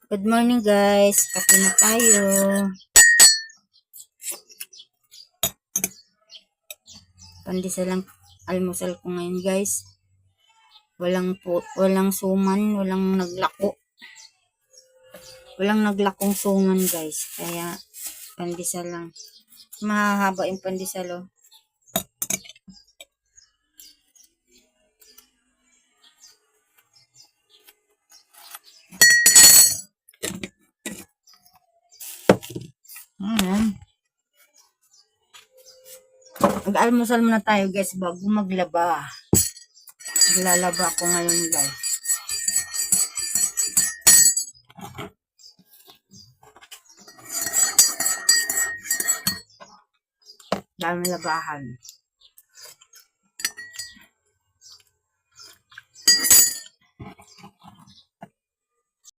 Good morning guys, kape na tayo. Pandesal lang almusal ko ngayon guys. Walang suman, walang naglako. Walang naglakong suman guys. Kaya pandesal lang. Mahahaba yung pandesal oh. Mag-almusal muna tayo guys bago maglaba. Maglalaba ako ngayon guys. Dami labahan.